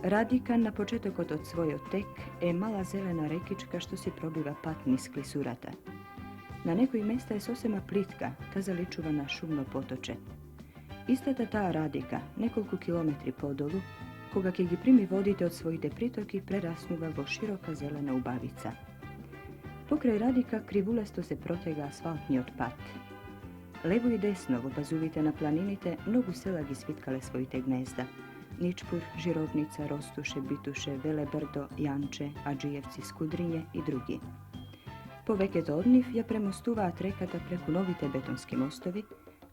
Radika na početok od svojo tek je mala zelena rekička što si probiva pat niz klisurata. Na nekoj mesta je sosema plitka, ta zaličuva na šumno potoče. Istata ta Radika, nekoliko kilometri podolu, koga ke gi primi vodite od svojite pritoki, prerasnuva vo široka zelena ubavica. Pokraj Radika krivulesto se protega asfaltni otpad. Levo i desno obazuvite na planinite, mnogu sela gi svitkale svojite gnezda. Ničpur, Žirovnica, Rostuše, Bituše, Velebrdo, Janče, Adžijevci, Skudrinje i drugi. Po veket odniv ja premostuva trekata preku novite betonski mostovi,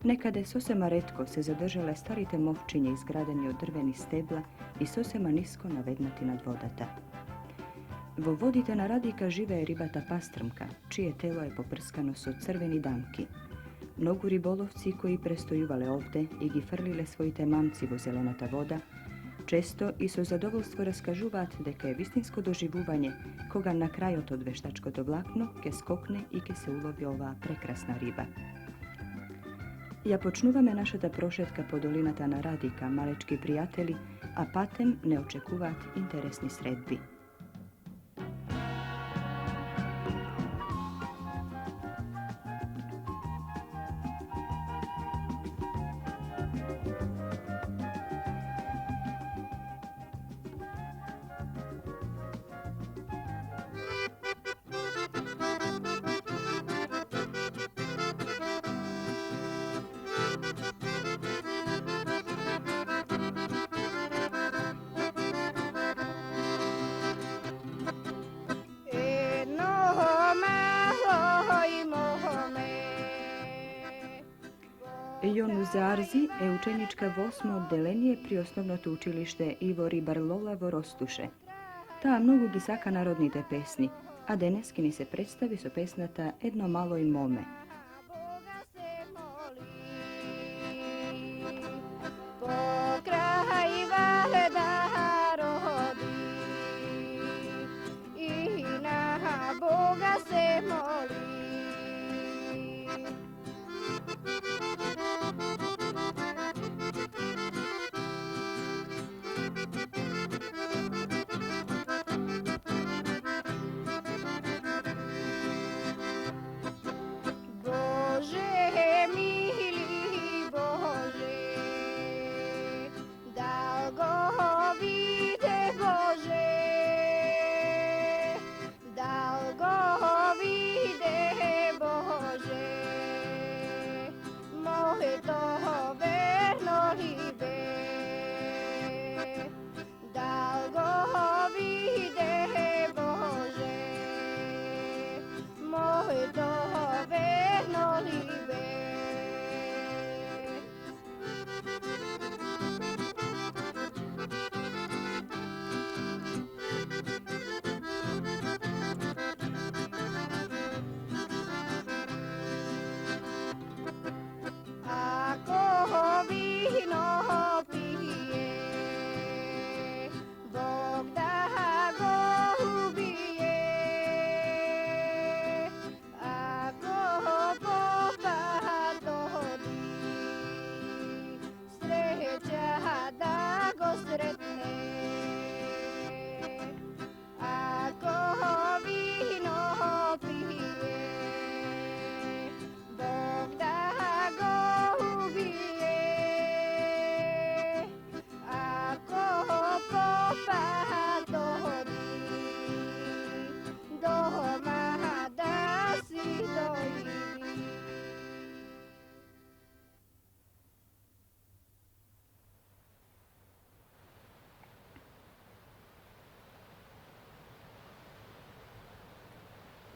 nekade sosema retko se zadržale starite movčinje izgradeni od drveni stebla i sosema nisko navednati nad vodata. Vo vodite na Radika žive je ribata pastrmka, čije telo je poprskano so crveni damki. Mnogu ribolovci koji prestojuvale ovde i gi frlile svojite mamci vo zelenata voda, često i so zadovoljstvo raskažuvat deka je vistinsko doživuvanje koga na kraj od odveštačko to vlakno ke skokne i ke se ulovi ova prekrasna riba. Ja počnuva me našata prošetka po dolinata na Radika, malečki prijateli, a patem ne očekuvat interesni sredbi. Jon Zarzi je učenička v 8. oddelenije pri osnovното učilište Ivo Ribarlola vo Rostuše. Ta mnogo gisaka narodnite pesni, a deneskini se predstavi so pesnata Edno malo i mome.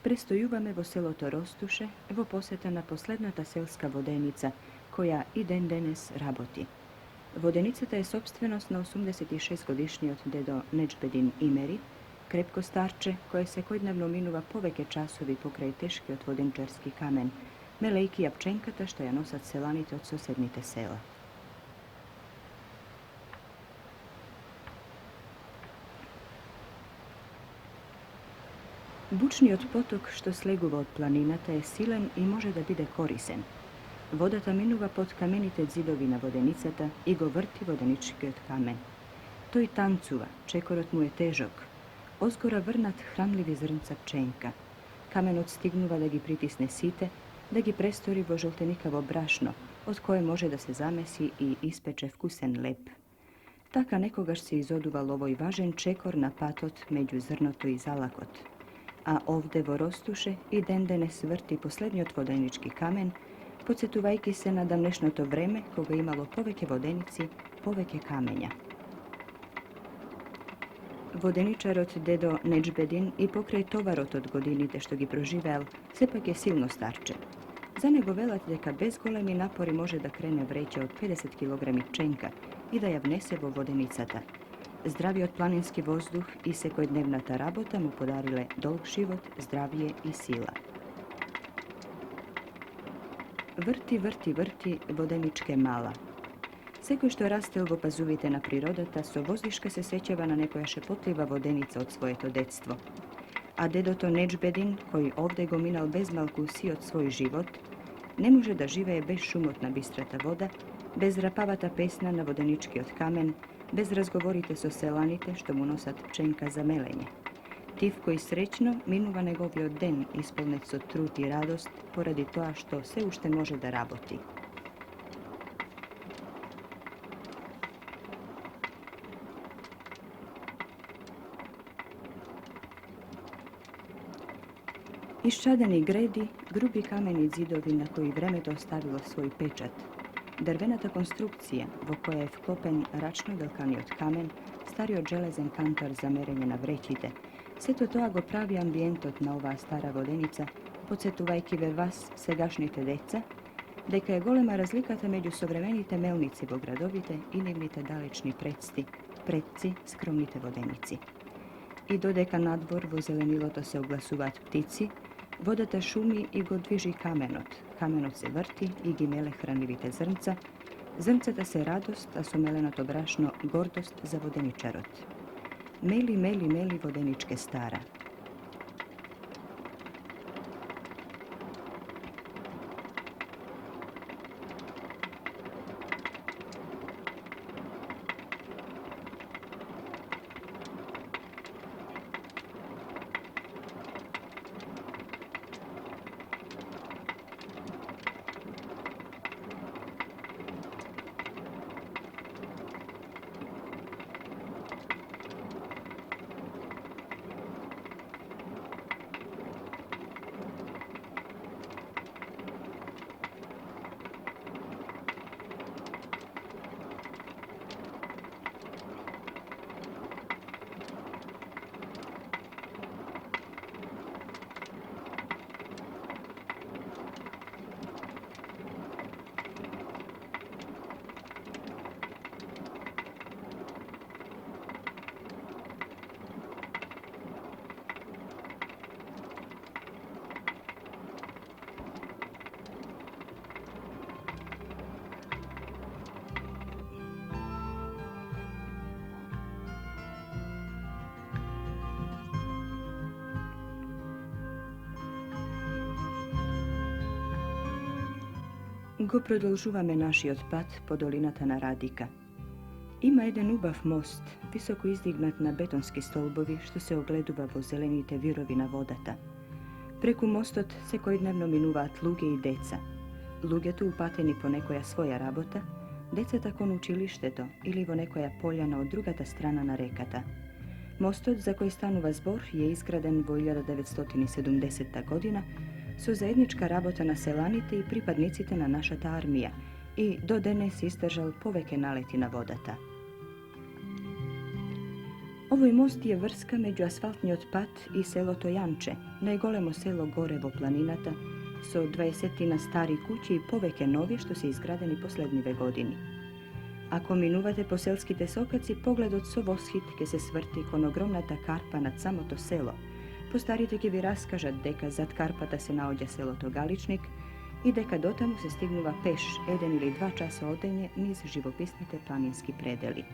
Prestojuvame vo selo to Rostuše, vo posetana poslednata selska vodenica, koja i den denes raboti. Vodenicata je sopstvenost na 86-godišnji od dedo Nečbedin Imeri, krepko starče, koje se kojdnevno minuva poveke časovi pokraj teški od vodenčarski kamen, melejki japčenkata što je nosac selanite od sosednite sela. Bučni od potok što sleguva od planinata je silen i može da bide korisen. Vodata minuva pod kamenite zidovi na vodenicata i go vrti vodenički od kamen. Toj tancuva, čekorot mu je težok. Ozgora vrnat hranljivi zrnca pčenjka. Kamen odstignuva da gi pritisne site, da gi prestori vo žoltenikavo brašno, od koje može da se zamesi i ispeče vkusen lep. Taka nekogaš se izoduval ovoj važen čekor na patot među zrnoto i zalakot. A ovde vo rostuše i dendene svrti poslednji od vodenički kamen, podsjetuvajki se na damnešno to vreme koga imalo poveke vodenici, poveke kamenja. Vodeničarot dedo Nedžbedin i pokraj tovarot od godinite što gi proživel, sepak je silno starče. Za nego velat deka bez golemi napori može da krene vreće od 50 kg pčenka i da ja vnese vo vodenicata. Zdravi od planinski vozduh i sekojdnevnata rabota mu podarile dolg život, zdravije i sila. Vrti, vrti, vrti, vodeničke mala. Sekoj što raste ovo pazuvite na prirodata, so vozdiška se sećava na nekoja šepotljiva vodenica od svoje to detstvo. A dedoto Nedžbedin, koji ovde gominal bezmalku si od svoj život, ne može da žive bez šumotna bistrata voda, bez rapavata pesna na vodenički od kamen, bez razgovorite so selanite što mu nosat pčenka za melenje. Tivko i srećno minuva negovio den ispolnet so trud i radost, poradi toa što se ušte može da raboti. Iščadeni gredi, grubi kameni zidovi na koji vremeto ostavilo svoj pečat. Drvenata konstrukcija, vo koja je vklopen račno velkani od kamen, stari od železen kantar za merenje na vrećite. Sve to toago pravi ambijentot na ova stara vodenica, podsjetuvajkive vas, segašnite deca, deka je golema razlikata među sovremenite melnici vo gradovite i nivnite dalečni predci, skromnite vodenici. I dodeka nadvor vo zeleniloto se oglasuvat ptici, vodata šumi i go dviži kamenot se vrti i gimele hranlivite zrncata se radost, a so melenoto brašno gordost za vodeničarot. Meli, meli, meli vodeničke stara. Go продолжуваме нашиот пат по долината на Радика. Има еден убав мост, високо издигнат на бетонски столбови, што се огледува во зелените вирови на водата. Преку мостот секојдневно минуваат луѓе и деца. Луѓето упатени по некоја своја работа, децата кон училиштето или во некоја пољана од другата страна на реката. Мостот за кој станува збор е изграден во 1970 година со заедничка работа на селаните и припадниците на нашата армија и до денес истржал повеќе налети на водата. Овој мост е врска меѓу асфалтниот пат и селото Јанче, најголемо село горе во планината, со 20 стари куќи и повеќе нови што се изградени последниве години. Ако минувате по селските сокаци, погледот со восхит ќе се сврти кон огромната карпа над самото село. Постарите ќе ви раскажат дека зад карпата се наоѓа селото Галичник и дека дотаму се стигнува пеш 1 или 2 часа одење низ живописните планински предели.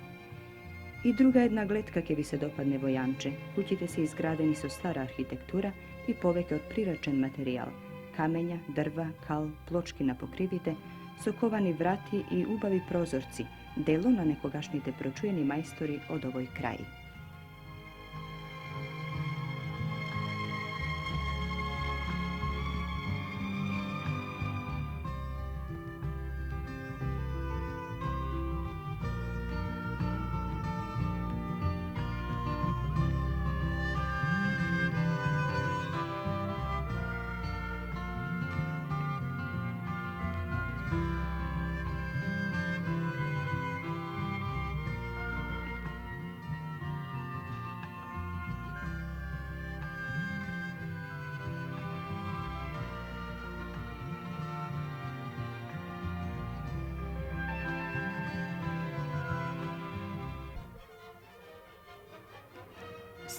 И друга една гледка ќе ви се допадне во Јанче. Куќите се изградени со стара архитектура и повеќе од прирачен материјал. Камења, дрва, кал, плочки на покривите, соковани врати и убави прозорци, Delo na nekogašnjite pročujeni majstori od ovoj kraji.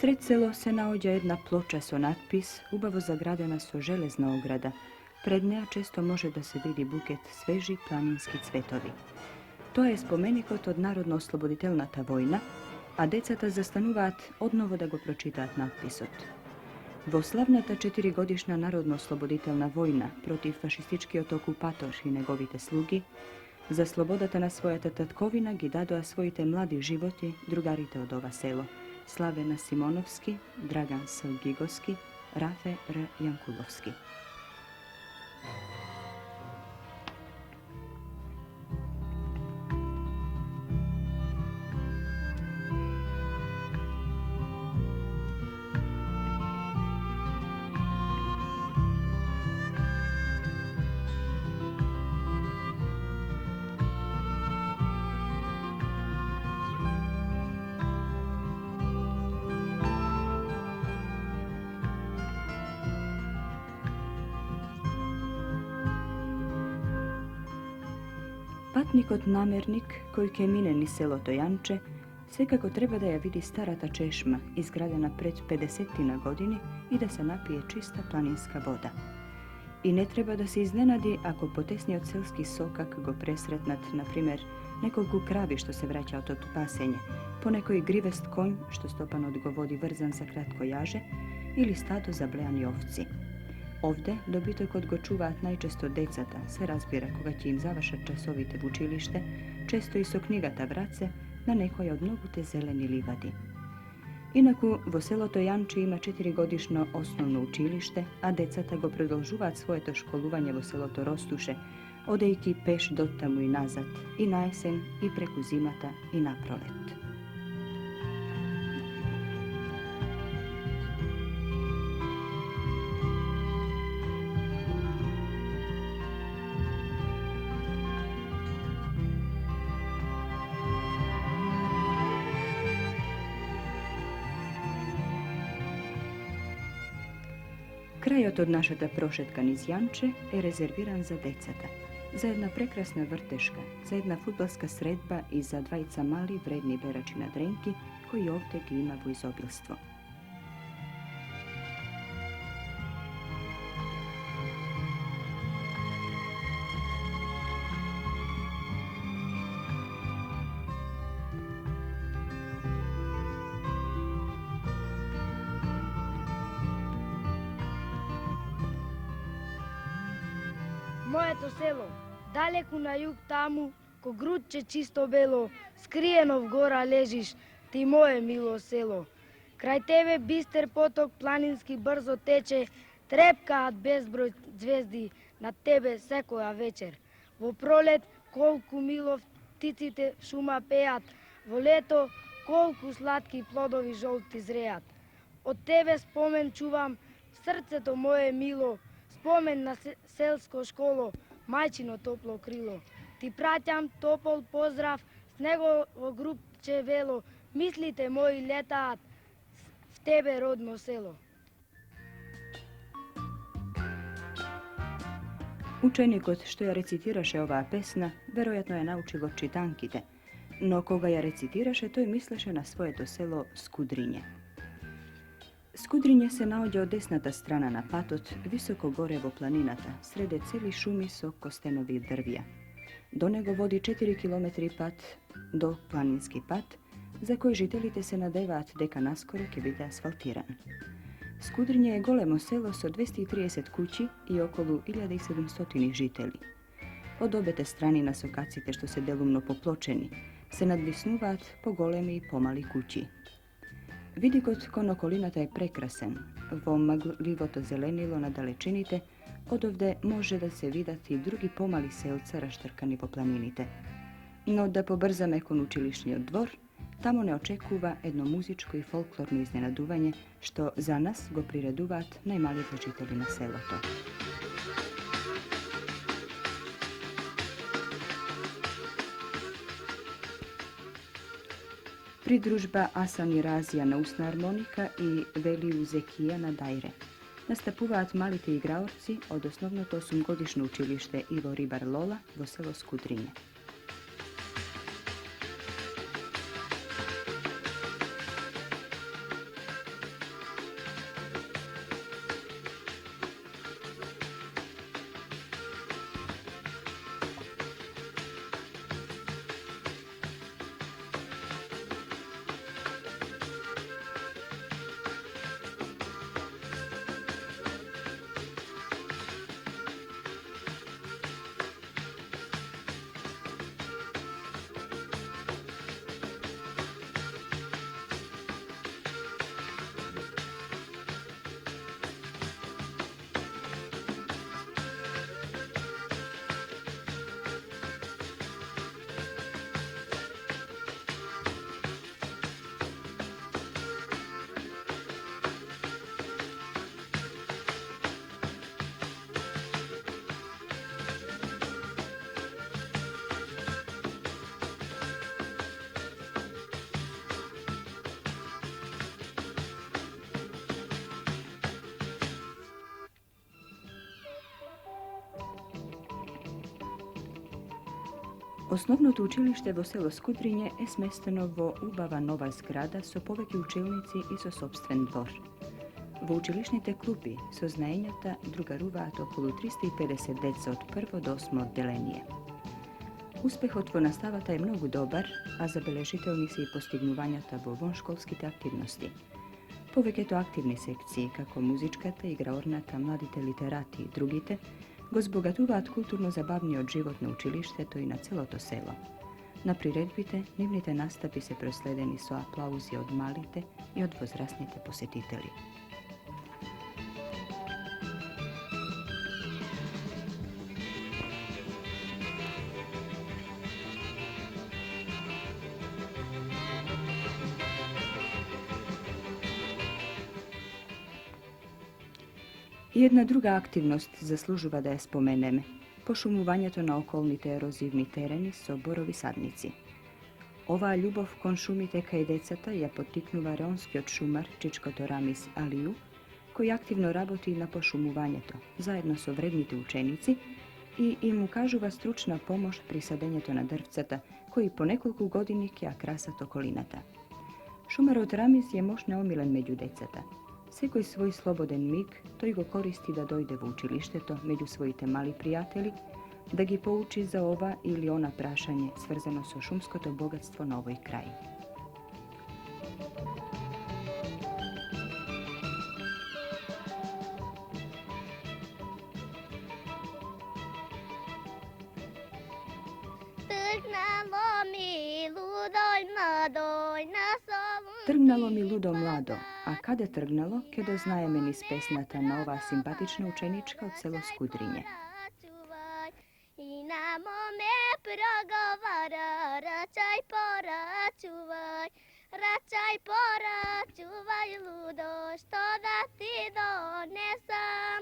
Sred selo se naođa jedna ploča so natpis, ubavo zagradena so železna ograda. Pred neja često može da se vidi buket sveži planinski cvetovi. To je spomenikot od narodno-osloboditelnata vojna, a decata zastanuvat odnovo da go pročitat natpisot. Vo slavnata 4-godišnja narodno-osloboditelna vojna protiv fašistički okupator i negovite slugi, za slobodata na svojata tatkovina gi dadoa svojite mladi životi drugarite od ova selo. Slavena Simonovski, Dragan S. Gigoski, Rafe R. Jankulovski. Patnikot namernik, koji ke mine ni selo Tojanče, svekako treba da ja vidi starata češma, izgrađena pred 50 godini i da se napije čista planinska voda. I ne treba da se iznenadi ako potesni od selskih sokak go presretnat, na primjer, nekoliko kravi što se vraća od pasenje, ponekoj grivest konj što stopan odgovodi vrzan za kratko jaže ili stado zablejani ovci. Ovde, dobito kod go čuvat najčesto decata, se razbira koga će im završat časovite v učilište, često i so knjigata vrace na nekoj od mnogute zeleni livadi. Inaku, vo selo Tojanči ima 4-godišnjo osnovno učilište, a decata go продолжуваат своето školuvanje vo selo to Rostuše, odejki peš dotamu i nazad, i na jesen, i preku zimata, i na prolet. Krajot od našata prošetka niz Janče je rezerviran za decata, za jedna prekrasna vrteška, za jedna fudbalska sredba i za dvajica mali vredni berači na drenki koji ovdje ima u izobilstvo. Моето село, далеку на југ таму, ко грудче чисто бело, скриено в гора лежиш, ти мое мило село. Крај тебе бистер поток планински брзо тече, трепкаат безброј звезди над тебе секоја вечер. Во пролет колку мило птиците шума пеат, во лето колку сладки плодови жолти зреат. Од тебе спомен чувам, срцето мое мило, спомен на селско школо, мајчино топло крило. Ти праќам топол поздрав с негово грубче вело, мислите мои летаат в тебе родно село. Učenikot što ja recitiraše ova pesna, verojatno je naučilo čitankite, no koga ja recitiraše, to je misleše na svoje to selo Skudrinje. Skudrinje se naođe od desnata strana na patot, visoko gore vo planinata, srede celi šumi so kostenovi drvija. Do nego vodi 4 km pat do planinski pat, za koji žitelite se nadevat deka naskoro ke biti asfaltiran. Skudrinje je golemo selo so 230 kući i okolo 1700 žitelji. Od obete strani na sokacite što se delumno popločeni, se nadvisnuvat po golemi i pomali kući. Vidi kod konokolinata je prekrasen, vo maglivoto zelenilo na dalečinite, odovde može da se vidati drugi pomali selca raštrkani po planinite. No da pobrzame kon učilišnji dvor, tamo ne očekuva jedno muzičko i folklorno iznenaduvanje, što za nas go prireduvat najmali počiteli na selo to. Pridružba Asani Razija na usna harmonika i Veliju Zekija na dajre. Nastapuvaat malite igraorci od osnovno to 8-godišnje učilište Ivo Ribar Lola vo selo Skudrinje. Osnovното učilište vo selo Skudrinje je smesteno vo ubava nova zgrada so poveki učilnici i so sobstven dvor. Vo učilišnite klupi so znajenjata drugaruvat okolo 350 deca od 1. do 8. oddelenije. Uspeh otvo nastavata je mnogo dobar, a zabeležitelni se i postignuvanjata vo vonškolskite aktivnosti. Poveke to aktivni sekciji, kako muzičkata, igraornata, mladite literati i drugite, go zbogatuvat kulturno zabavnije od životno učilište, to i na celo to selo. Na priredbite, nivnite nastavi se prosledeni so aplauzi od malite i od возрастните posjetitelji. Jedna druga aktivnost zaslužuva da je spomenem. Pošumuvanjeto na okolnite erozivni tereni so borovi sadnici. Ova ljubov kon šumite kaj decata je potiknuva reonski od šumar Čičkoto Ramis Aliju, koji aktivno raboti na pošumuvanjeto, zajedno so vrednite učenici i im ukažuva stručna pomoć pri sadenjeto na drvcata, koji po nekoliko godini kja krasat okolinata. Šumar od Ramis je moš neomilen među decata. Sekoj svoj sloboden mig, to go koristi da dojde v učilišteto među svojite mali prijatelji, da gi pouči za ova ili ona prašanje svrzano so šumskoto bogatstvo na ovoj kraji. Trgnalo mi ludo mlado, a kada trgnalo, kedo znaje meni spesnata na ova simpatična učenička od selo Skudrinje. I na mome progovara, račaj poračuvaj ludo, što da ti donesam.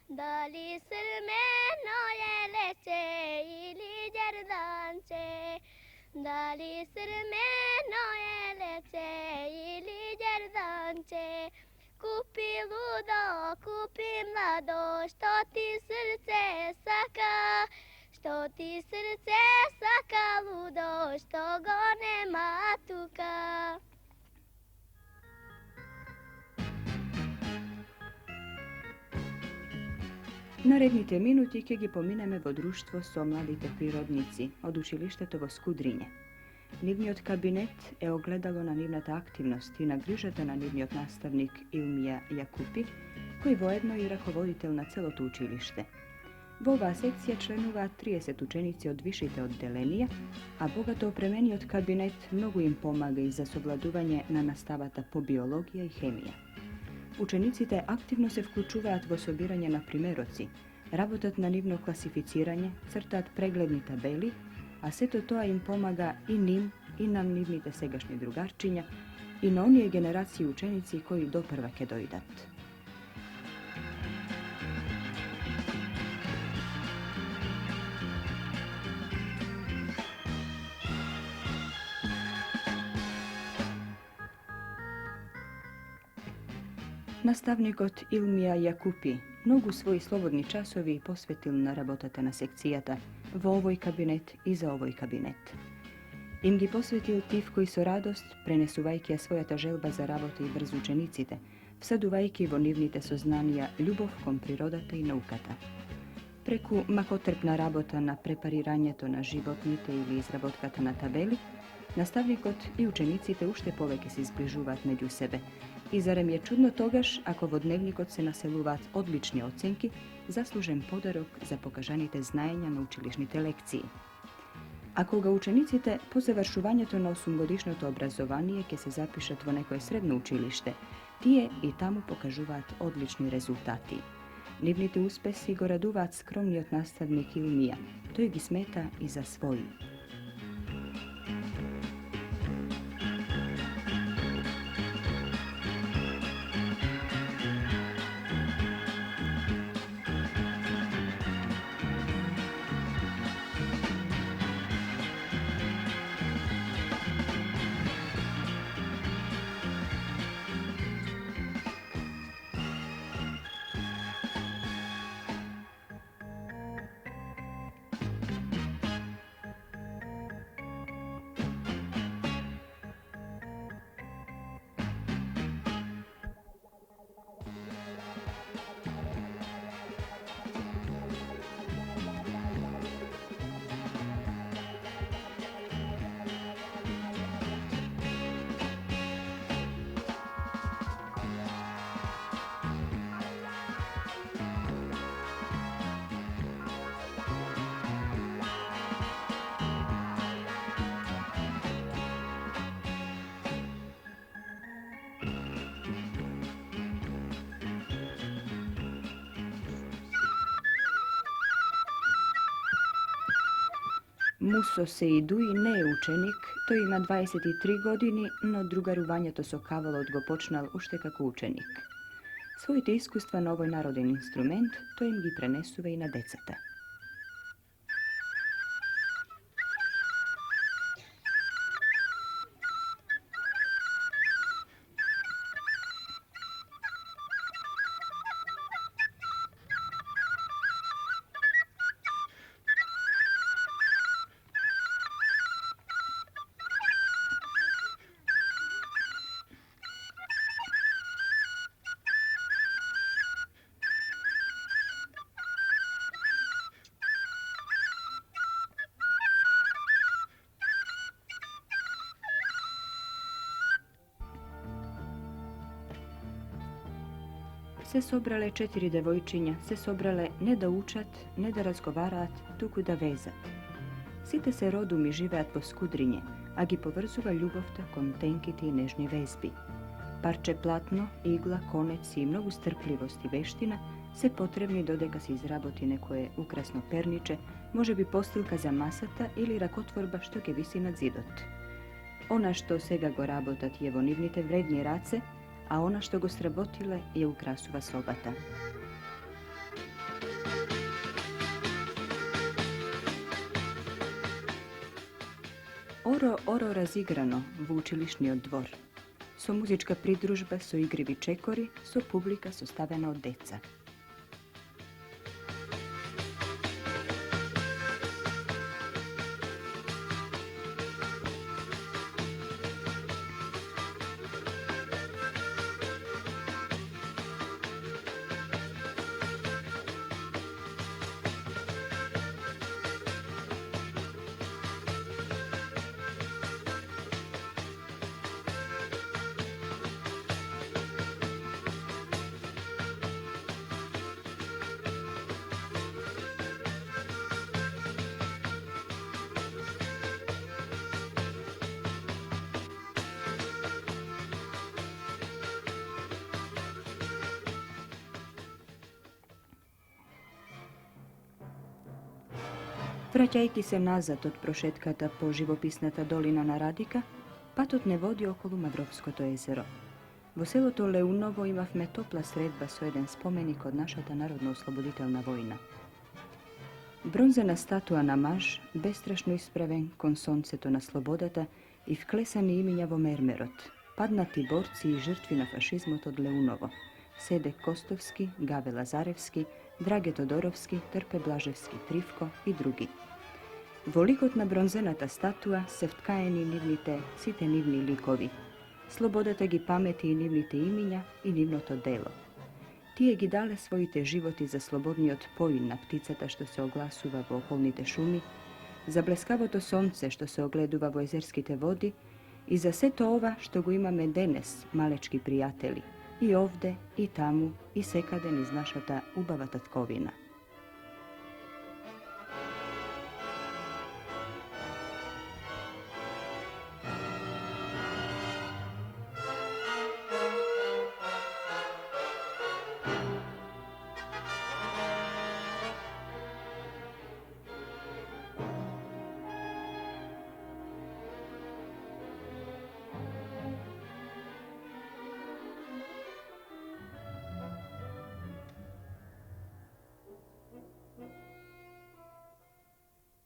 Da li srmeno je leće ili đerdanče, da li srmeno je leće ili đerdanče. Kupi ludo, kupi mlado, što ti srce saka ludo, što go nema tuka. Narednite minuti ke gi pomineme vo društvo so mladite prirodnici od učilištetovo Skudrinje. Nivnjot kabinet je ogledalo na nivnata aktivnost i nagrižata na nivnjot nastavnik Ilmija Jakupi, koji vojedno i rahovoditelj na celo to učilište. Ova sekcija členova 30 učenici od višite oddelenija, a bogato opremeniот kabinet mnogo im pomaga i za совладување на наставата по биологија и хемија. Учениците активно се вклучуваат во собирање на примероци, работат на нивно класифицирање, цртаат прегледни табели, а сето тоа им помага и ним, и на нивните сегашни другарчиња, и на оние генерации ученици кои допрва ќе дојдат. Наставникот Илмија Јакупи многу своји слободни часови посветил на работата на секцијата во овој кабинет и за овој кабинет. Им ги посветил тивко и со радост, пренесувајќи ја својата желба за работа и врз учениците, всадувајќи во нивните сознанија љубов кон природата и науката. Преку макотрпна работа на препарирањето на животните или изработката на табели, наставникот и учениците уште повеќе се изближуваат меѓу себе. И зарем е чудно тогаш, ако во дневникот се населуваат одлични оценки, заслужен подарок за покажаните знаења на училишните лекции. А кога учениците по завршувањето на 8-годишното образование ќе се запишат во некое средно училиште, тие и таму покажуваат одлични резултати. Нивните успеси го радуваат скромниот наставник Илмија, тој ги смета и за своји. Мусо Сеидуи не е ученик, тој има 23 години, но другарувањето со кавалот го почнал уште како ученик. Своите искуства на овој народен инструмент тој им ги пренесува и на децата. Се собрале 4 девојчиња, се собрале не да учат, не да разговараат, туку да везат. Сите се родуми живеат во скудриње, а ги поврзува љубовта кон тенките и нежни везби. Парче платно, игла, конец и многу стрпливост и вештина се потребни додека се изработи некое украсно перниче, можеби постилка за масата или ракотворба што ќе виси над зидот. Она што сега го работат е во нивните вредни раце, а она што го сработиле ја украсува собата. Оро разиграно во училишниот двор, со музичка придружба, со игриви чекори, со публика составена од деца. Vraćajki se nazad od prošetkata po živopisnata dolina na Radika, patot ne vodi okolo Madrovsko to jezero. Vo selo to Leunovo imav me topla sredba so jedan spomenik od našata narodno-osloboditelna vojna. Bronzana statua na maž, bestrašno ispraven kon sonce to na slobodata i vklesani iminjavo mermerot, padnati borci i žrtvi na fašizmot od Leunovo, Sede Kostovski, Gave Lazarevski, Drage Todorovski, Trpe Blaževski, Trifko i drugi. Volikotna bronzenata statua se vtkajeni nivnite, site nivni likovi. Slobodate gi pameti i nivnite iminja i nivnoto delo. Tije gi dale svojite životi za slobodni od pojina pticata što se oglasuva vo okolnite šumi, za bleskavo to sonce što se ogleduva vo jezerskite vodi i za sve to ova što go imame denes, malečki prijateli, i ovde, i tamu, i sekaden iz našata ubava tatkovina.